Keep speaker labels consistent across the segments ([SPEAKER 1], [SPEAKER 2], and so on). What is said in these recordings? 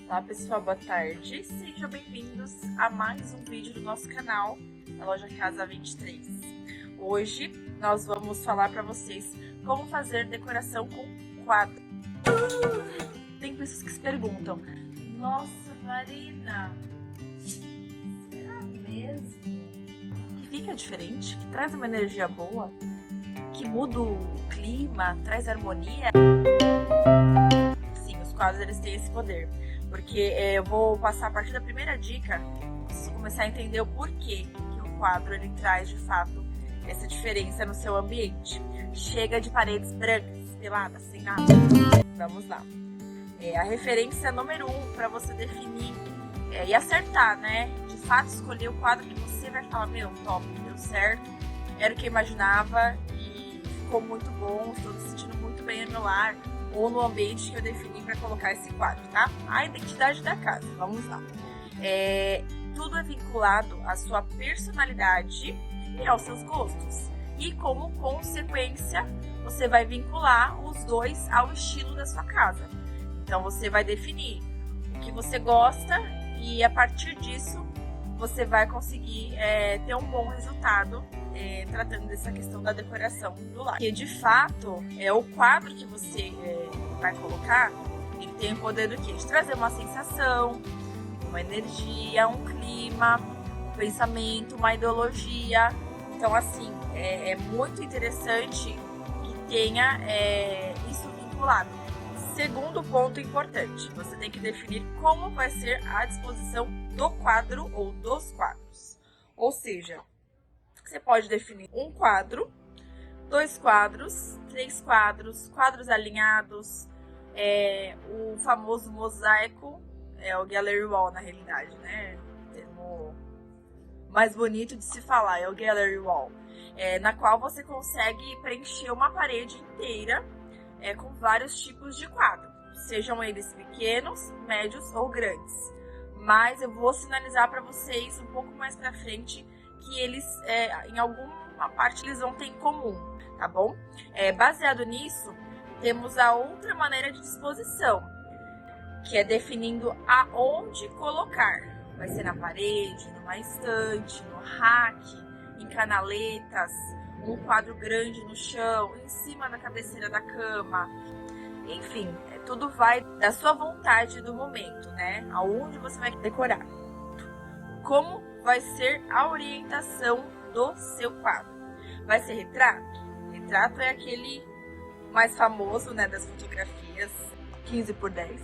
[SPEAKER 1] Olá pessoal, boa tarde, sejam bem-vindos a mais um vídeo do nosso canal da Loja Casa 23. Hoje nós vamos falar para vocês como fazer decoração com quadro. Tem pessoas que se perguntam: nossa Marina, será mesmo que fica diferente, que traz uma energia boa, que muda o clima, traz harmonia? Sim, os quadros eles têm esse poder. Porque eu vou passar a partir da primeira dica, vocês começar a entender o porquê que o quadro ele traz de fato essa diferença no seu ambiente. Chega de paredes brancas, peladas, sem nada. Vamos lá. A referência número 1 para você definir e acertar, né? De fato escolher o quadro que você vai falar: meu, top, deu certo, era o que eu imaginava e ficou muito bom, estou me sentindo muito bem no meu lar ou no ambiente que eu defini para colocar esse quadro, tá? A identidade da casa, vamos lá. Tudo é vinculado à sua personalidade e aos seus gostos. E como consequência, você vai vincular os dois ao estilo da sua casa. Então você vai definir o que você gosta e a partir disso você vai conseguir ter um bom resultado tratando dessa questão da decoração do lar. Porque de fato, o quadro que você vai colocar, ele tem o poder do quê? De trazer uma sensação, uma energia, um clima, um pensamento, uma ideologia. Então assim, é muito interessante que tenha isso vinculado. Segundo ponto importante, você tem que definir como vai ser a disposição do quadro ou dos quadros. Ou seja, você pode definir um quadro, 2 quadros, 3 quadros, quadros alinhados, o famoso mosaico, o gallery wall na realidade, né? O termo mais bonito de se falar é o gallery wall, na qual você consegue preencher uma parede inteira com vários tipos de quadro, sejam eles pequenos, médios ou grandes. Mas eu vou sinalizar para vocês um pouco mais para frente que eles, em alguma parte, eles vão ter em comum, tá bom? Baseado nisso, temos a outra maneira de disposição, que é definindo aonde colocar. Vai ser na parede, numa estante, no rack, em canaletas, um quadro grande no chão, em cima da cabeceira da cama. Enfim, tudo vai da sua vontade do momento, né? Aonde você vai decorar. Como vai ser a orientação do seu quadro? Vai ser retrato? Retrato é aquele mais famoso, né, das fotografias, 15x10,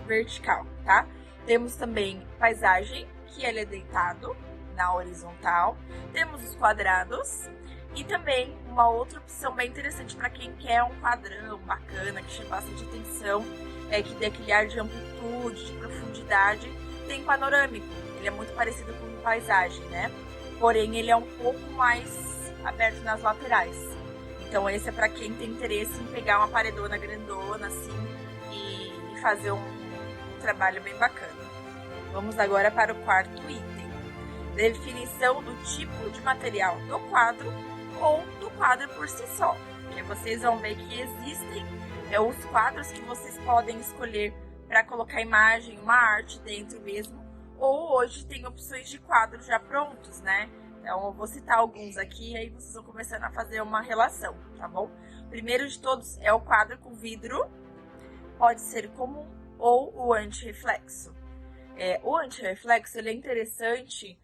[SPEAKER 1] vertical, tá? Temos também paisagem, que ele é deitado na horizontal. Temos os quadrados e também uma outra opção bem interessante para quem quer um quadrão bacana, que chama bastante atenção, que dê aquele ar de amplitude, de profundidade, tem panorâmico. Ele é muito parecido com paisagem, né? Porém, ele é um pouco mais aberto nas laterais. Então, esse é para quem tem interesse em pegar uma paredona grandona, assim, e fazer um trabalho bem bacana. Vamos agora para o quarto item. Definição do tipo de material do quadro ou do quadro por si só. Porque vocês vão ver que existem os quadros que vocês podem escolher para colocar imagem, uma arte dentro mesmo. Ou hoje tem opções de quadros já prontos, né? Então eu vou citar alguns aqui e aí vocês vão começando a fazer uma relação, tá bom? O primeiro de todos é o quadro com vidro, pode ser comum ou o antirreflexo. O antirreflexo ele é interessante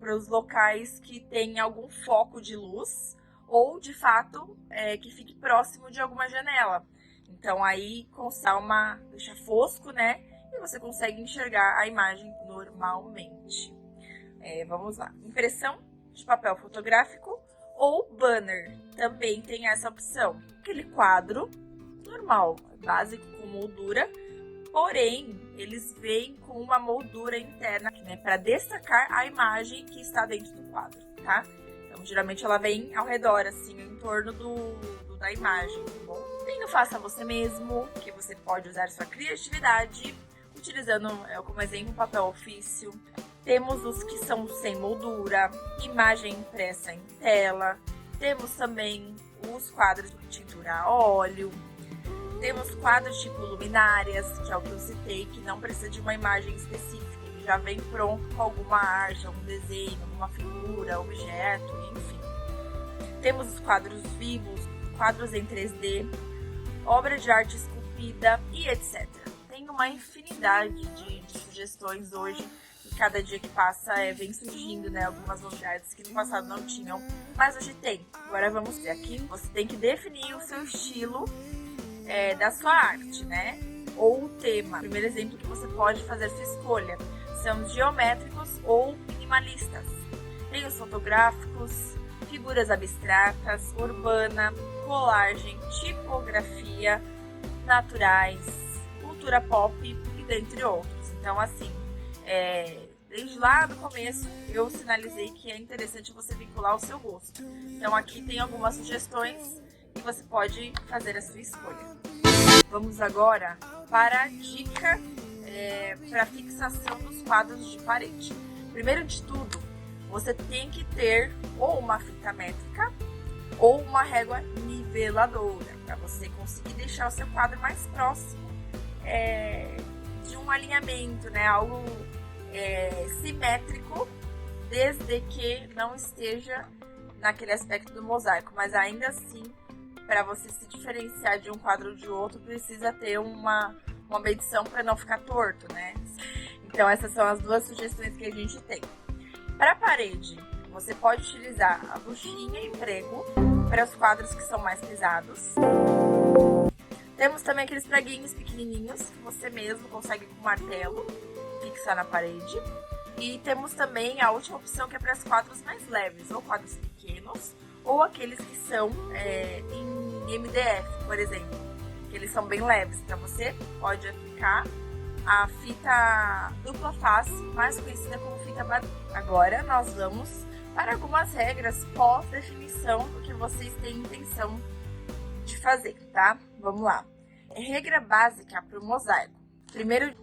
[SPEAKER 1] para os locais que tem algum foco de luz ou de fato que fique próximo de alguma janela. Então aí deixa fosco, né? E você consegue enxergar a imagem normalmente. Vamos lá. Impressão de papel fotográfico ou banner. Também tem essa opção. Aquele quadro normal, básico, com moldura. Porém, eles vêm com uma moldura interna, né, para destacar a imagem que está dentro do quadro, tá? Então, geralmente ela vem ao redor, assim, em torno da imagem, tá bom? Tem o faça você mesmo, que você pode usar sua criatividade utilizando como exemplo papel ofício. Temos os que são sem moldura, imagem impressa em tela. Temos também os quadros de tintura a óleo. Temos quadros tipo luminárias, que é o que eu citei, que não precisa de uma imagem específica, ele já vem pronto com alguma arte, algum desenho, alguma figura, objeto, enfim. Temos os quadros vivos, quadros em 3D, obra de arte esculpida e etc. Tem uma infinidade de sugestões hoje, e cada dia que passa vem surgindo, né, algumas novidades que no passado não tinham, mas hoje tem. Agora vamos ver aqui, você tem que definir o seu estilo da sua arte, né? Ou o tema. O primeiro exemplo que você pode fazer sua escolha são geométricos ou minimalistas. Tem os fotográficos, figuras abstratas, urbana, colagem, tipografia, naturais, cultura pop e dentre outros. Então, assim, desde lá do começo eu sinalizei que é interessante você vincular o seu gosto. Então, aqui tem algumas sugestões e você pode fazer a sua escolha. Vamos agora para a dica para fixação dos quadros de parede. Primeiro de tudo, você tem que ter ou uma fita métrica ou uma régua niveladora para você conseguir deixar o seu quadro mais próximo de um alinhamento, né? Algo simétrico, desde que não esteja naquele aspecto do mosaico, mas ainda assim, para você se diferenciar de um quadro de outro, precisa ter uma medição para não ficar torto, né? Então essas são as duas sugestões que a gente tem. Para a parede, você pode utilizar a buchinha e prego para os quadros que são mais pesados. Temos também aqueles preguinhos pequenininhos que você mesmo consegue com martelo fixar na parede. E temos também a última opção, que é para os quadros mais leves, ou quadros pequenos, ou aqueles que são em MDF, por exemplo, que eles são bem leves. Então você pode aplicar a fita dupla face, mais conhecida como fita Badu. Agora nós vamos para algumas regras pós-definição do que vocês têm intenção de fazer, tá? Vamos lá. Regra básica para o mosaico. Primeiro,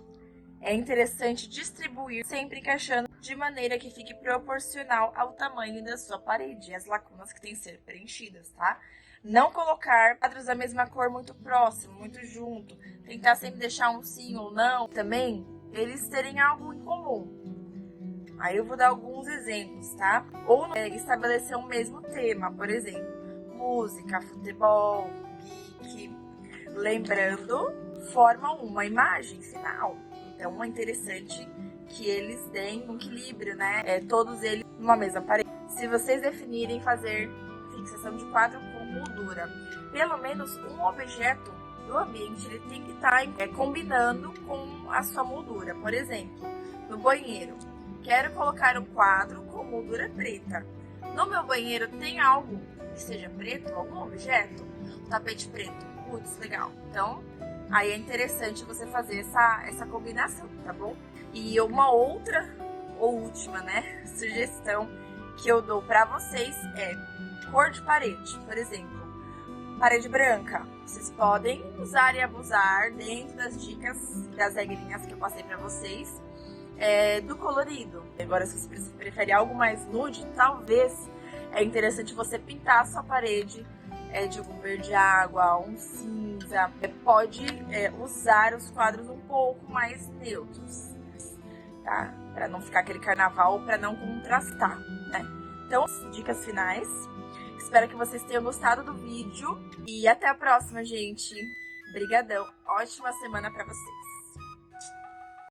[SPEAKER 1] é interessante distribuir sempre encaixando de maneira que fique proporcional ao tamanho da sua parede e as lacunas que têm que ser preenchidas, tá? Não colocar quadros da mesma cor muito próximo, muito junto. Tentar sempre deixar um sim ou não. Também, eles terem algo em comum. Aí eu vou dar alguns exemplos, tá? Ou estabelecer um mesmo tema, por exemplo, música, futebol, geek. Lembrando, formam uma imagem final. Então é interessante que eles deem um equilíbrio, né? Todos eles numa mesma parede. Se vocês definirem fazer fixação de quadro com moldura, pelo menos um objeto do ambiente ele tem que estar combinando com a sua moldura. Por exemplo, no banheiro, quero colocar um quadro com moldura preta. No meu banheiro tem algo que seja preto, algum objeto? Um tapete preto, putz, legal. Então, aí é interessante você fazer essa combinação, tá bom? E uma outra, ou última, né, sugestão que eu dou pra vocês é cor de parede. Por exemplo, parede branca. Vocês podem usar e abusar dentro das dicas, das regrinhas que eu passei pra vocês, do colorido. Agora, se você prefere algo mais nude, talvez é interessante você pintar a sua parede de um verde água, um cinza. Pode usar os quadros um pouco mais neutros, tá? Para não ficar aquele carnaval, para não contrastar, né? Então, dicas finais. Espero que vocês tenham gostado do vídeo e até a próxima, gente. Brigadão. Ótima semana para vocês.